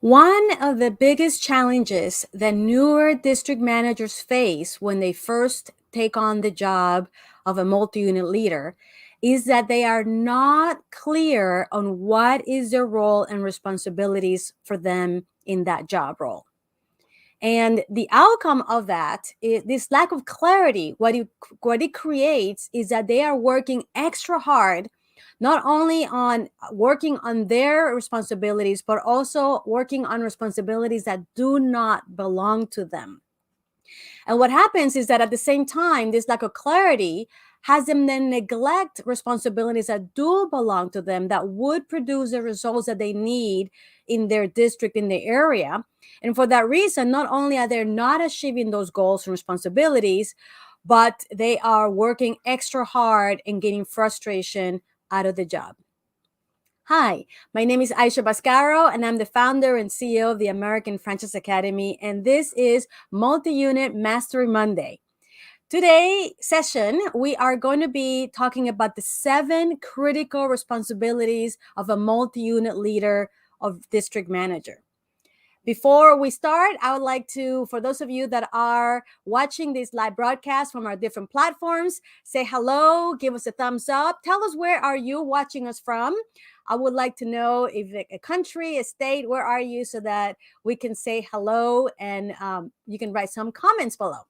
One of the biggest challenges that newer district managers face when they first take on the job of a multi-unit leader is that they are not clear on what is their role and responsibilities for them in that job role. And the outcome of that is this lack of clarity. What it creates is that they are working extra hard, not only on working on their responsibilities, but also working on responsibilities that do not belong to them. And what happens is that at the same time, this lack of clarity has them then neglect responsibilities that do belong to them that would produce the results that they need in their district, in the area. And for that reason, not only are they not achieving those goals and responsibilities, but they are working extra hard and getting frustration out of the job. Hi, my name is Aisha Bascaro, and I'm the founder and CEO of the American Franchise Academy, and this is Multi-Unit Mastery Monday. Today session, we are going to be talking about the 7 critical responsibilities of a multi-unit leader of district manager. Before we start, I would like to, for those of you that are watching this live broadcast from our different platforms, say hello, give us a thumbs up. Tell us, where are you watching us from? I would like to know if a country, a state, where are you, so that we can say hello, and you can write some comments below.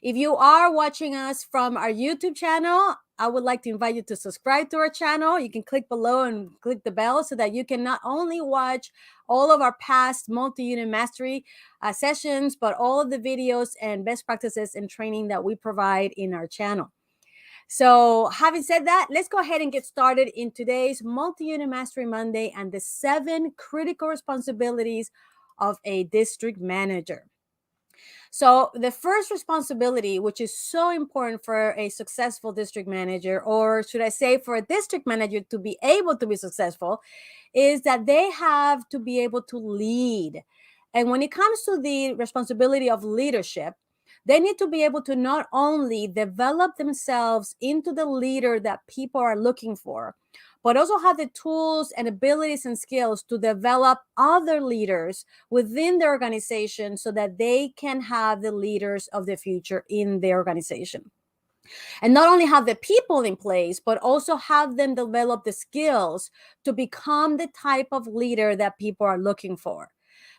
If you are watching us from our YouTube channel, I would like to invite you to subscribe to our channel. You can click below and click the bell so that you can not only watch all of our past multi-unit mastery sessions, but all of the videos and best practices and training that we provide in our channel. So having said that, let's go ahead and get started in today's Multi-Unit Mastery Monday and the 7 critical responsibilities of a district manager. So the first responsibility, which is so important for a successful district manager, or should I say for a district manager to be able to be successful, is that they have to be able to lead. And when it comes to the responsibility of leadership, they need to be able to not only develop themselves into the leader that people are looking for, but also have the tools and abilities and skills to develop other leaders within the organization so that they can have the leaders of the future in their organization. And not only have the people in place, but also have them develop the skills to become the type of leader that people are looking for.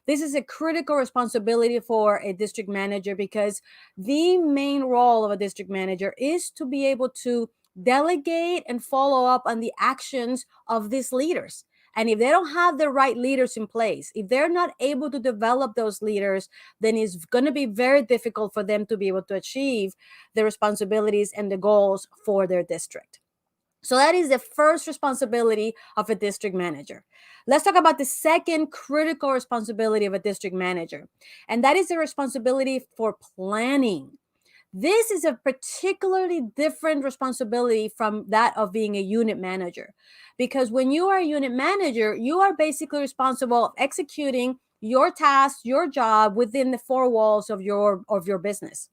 This is a critical responsibility for a district manager, because the main role of a district manager is to be able to delegate and follow up on the actions of these leaders. And if they don't have the right leaders in place, if they're not able to develop those leaders, then it's going to be very difficult for them to be able to achieve the responsibilities and the goals for their district. So that is the first responsibility of a district manager. Let's talk about the second critical responsibility of a district manager, and that is the responsibility for planning. This is a particularly different responsibility from that of being a unit manager, because when you are a unit manager, you are basically responsible for executing your task, your job within the 4 walls of your business.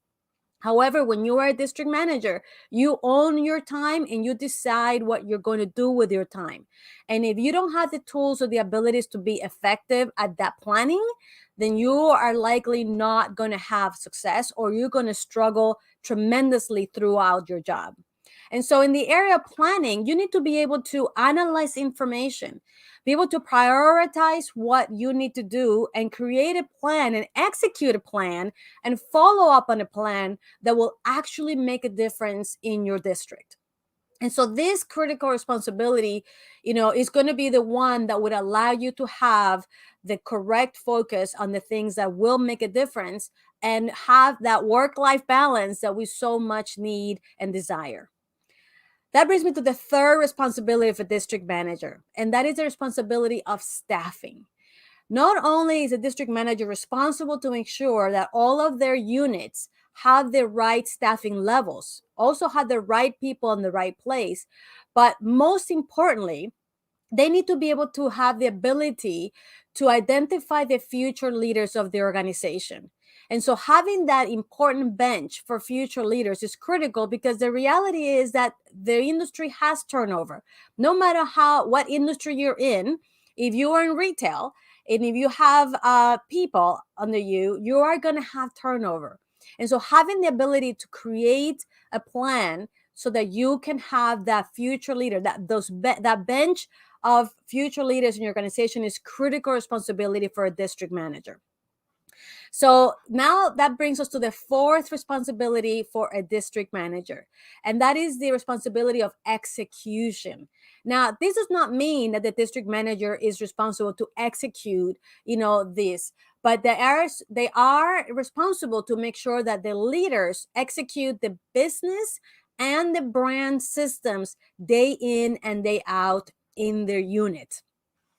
However, when you are a district manager, you own your time and you decide what you're going to do with your time. And if you don't have the tools or the abilities to be effective at that planning, then you are likely not going to have success, or you're going to struggle tremendously throughout your job. And so in the area of planning, you need to be able to analyze information, be able to prioritize what you need to do, and create a plan and execute a plan and follow up on a plan that will actually make a difference in your district. And so this critical responsibility, is going to be the one that would allow you to have the correct focus on the things that will make a difference and have that work-life balance that we so much need and desire. That brings me to the third responsibility of a district manager, and that is the responsibility of staffing. Not only is a district manager responsible to make sure that all of their units have the right staffing levels, also have the right people in the right place, but most importantly, they need to be able to have the ability to identify the future leaders of the organization. And so having that important bench for future leaders is critical, because the reality is that the industry has turnover. No matter what industry you're in, if you are in retail and if you have people under you, you are going to have turnover. And so having the ability to create a plan so that you can have that future leader, that bench of future leaders in your organization is critical responsibility for a district manager. So now that brings us to the fourth responsibility for a district manager, and that is the responsibility of execution. Now, this does not mean that the district manager is responsible to execute, this, but they are responsible to make sure that the leaders execute the business and the brand systems day in and day out in their unit.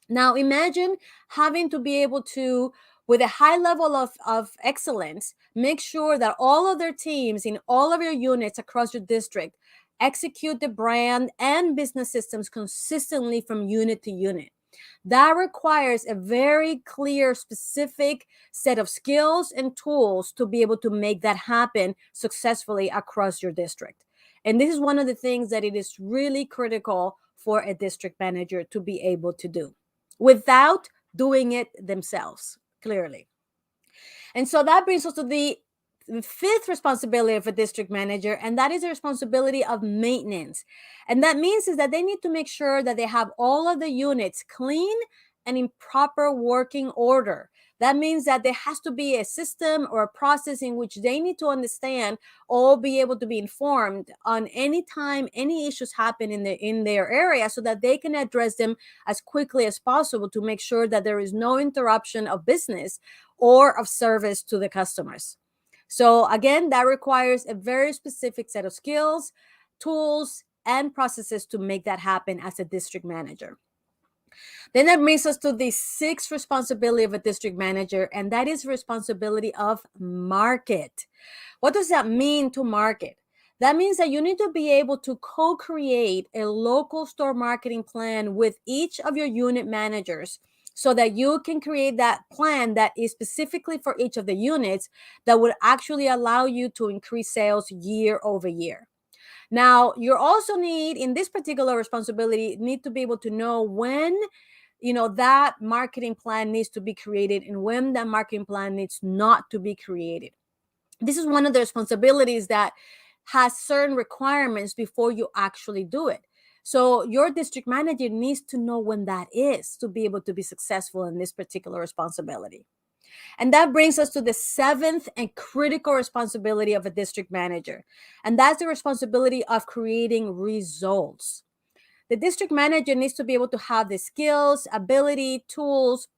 Now, imagine having to be able to, with a high level of excellence, make sure that all of their teams in all of your units across your district execute the brand and business systems consistently from unit to unit. That requires a very clear, specific set of skills and tools to be able to make that happen successfully across your district. And this is one of the things that it is really critical for a district manager to be able to do without doing it themselves, clearly. And so that brings us to the fifth responsibility of a district manager, and that is the responsibility of maintenance. And that means is that they need to make sure that they have all of the units clean and in proper working order. That means that there has to be a system or a process in which they need to understand or be able to be informed on any time any issues happen in their area, so that they can address them as quickly as possible to make sure that there is no interruption of business or of service to the customers. So again, that requires a very specific set of skills, tools, and processes to make that happen as a district manager. Then that brings us to the sixth responsibility of a district manager, and that is responsibility of market. What does that mean to market? That means that you need to be able to co-create a local store marketing plan with each of your unit managers, so that you can create that plan that is specifically for each of the units that would actually allow you to increase sales year over year. Now, you also need, in this particular responsibility, need to be able to know when that marketing plan needs to be created and when that marketing plan needs not to be created. This is one of the responsibilities that has certain requirements before you actually do it. So your district manager needs to know when that is to be able to be successful in this particular responsibility. And that brings us to the seventh and critical responsibility of a district manager. And that's the responsibility of creating results. The district manager needs to be able to have the skills, ability, tools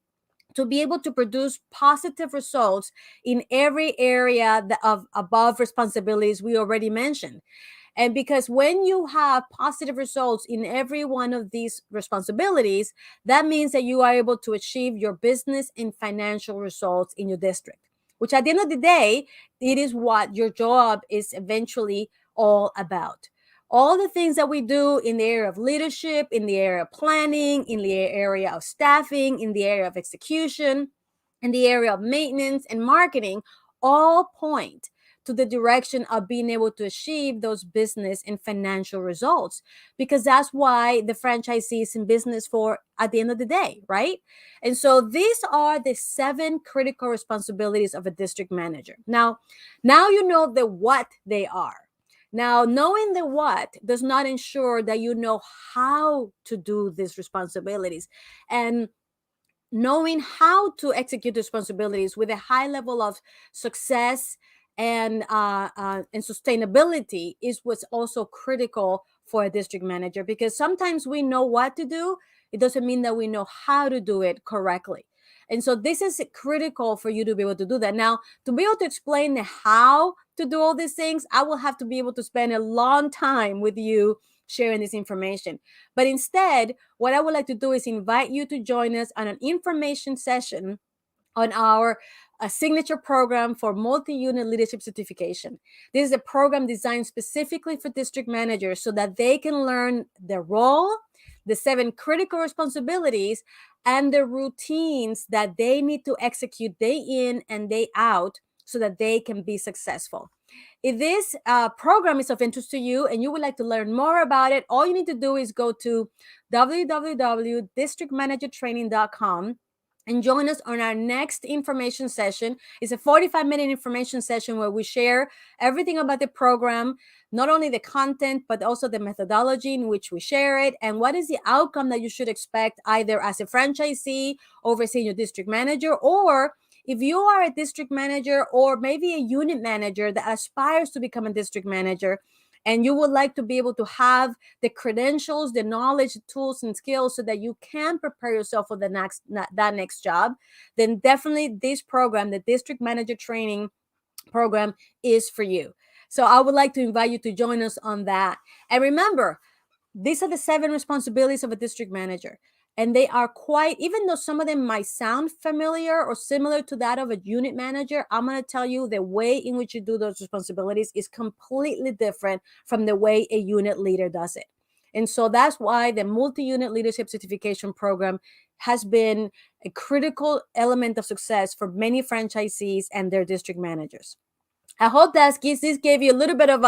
to be able to produce positive results in every area of above responsibilities we already mentioned. And because when you have positive results in every one of these responsibilities, that means that you are able to achieve your business and financial results in your district, which at the end of the day, it is what your job is eventually all about. All the things that we do in the area of leadership, in the area of planning, in the area of staffing, in the area of execution, in the area of maintenance and marketing, all point to the direction of being able to achieve those business and financial results, because that's why the franchisee is in business for at the end of the day, right? And so these are the 7 critical responsibilities of a district manager. Now you know the what they are. Now, knowing the what does not ensure that you know how to do these responsibilities. And knowing how to execute responsibilities with a high level of success and sustainability is what's also critical for a district manager, because sometimes we know what to do, it doesn't mean that we know how to do it correctly. And so this is critical for you to be able to do that. Now, to be able to explain the how to do all these things, I will have to be able to spend a long time with you sharing this information. But instead, what I would like to do is invite you to join us on an information session on our signature program for multi-unit leadership certification. This is a program designed specifically for district managers so that they can learn their role, the 7 critical responsibilities, and the routines that they need to execute day in and day out so that they can be successful. If this program is of interest to you and you would like to learn more about it, all you need to do is go to www.districtmanagertraining.com and join us on our next information session. It's a 45-minute information session where we share everything about the program, not only the content, but also the methodology in which we share it, and what is the outcome that you should expect either as a franchisee, overseeing your district manager, or if you are a district manager or maybe a unit manager that aspires to become a district manager, and you would like to be able to have the credentials, the knowledge, the tools, and skills so that you can prepare yourself for that next job, then definitely this program, the District Manager Training Program, is for you. So I would like to invite you to join us on that. And remember, these are the 7 responsibilities of a district manager. And they are quite, even though some of them might sound familiar or similar to that of a unit manager, I'm going to tell you the way in which you do those responsibilities is completely different from the way a unit leader does it. And so that's why the multi-unit leadership certification program has been a critical element of success for many franchisees and their district managers. I hope that this gave you a little bit of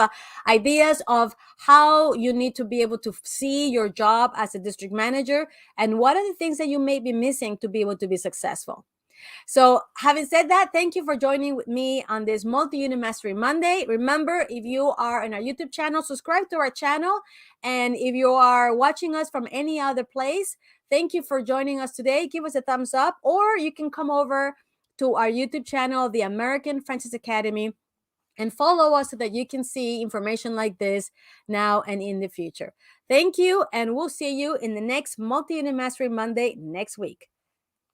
ideas of how you need to be able to see your job as a district manager and what are the things that you may be missing to be able to be successful. So having said that, thank you for joining with me on this Multi-Unit Mastery Monday. Remember, if you are on our YouTube channel, subscribe to our channel. And if you are watching us from any other place, thank you for joining us today. Give us a thumbs up, or you can come over to our YouTube channel, the American Franchise Academy, and follow us so that you can see information like this now and in the future. Thank you, and we'll see you in the next Multi-Unit Mastery Monday next week.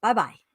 Bye-bye.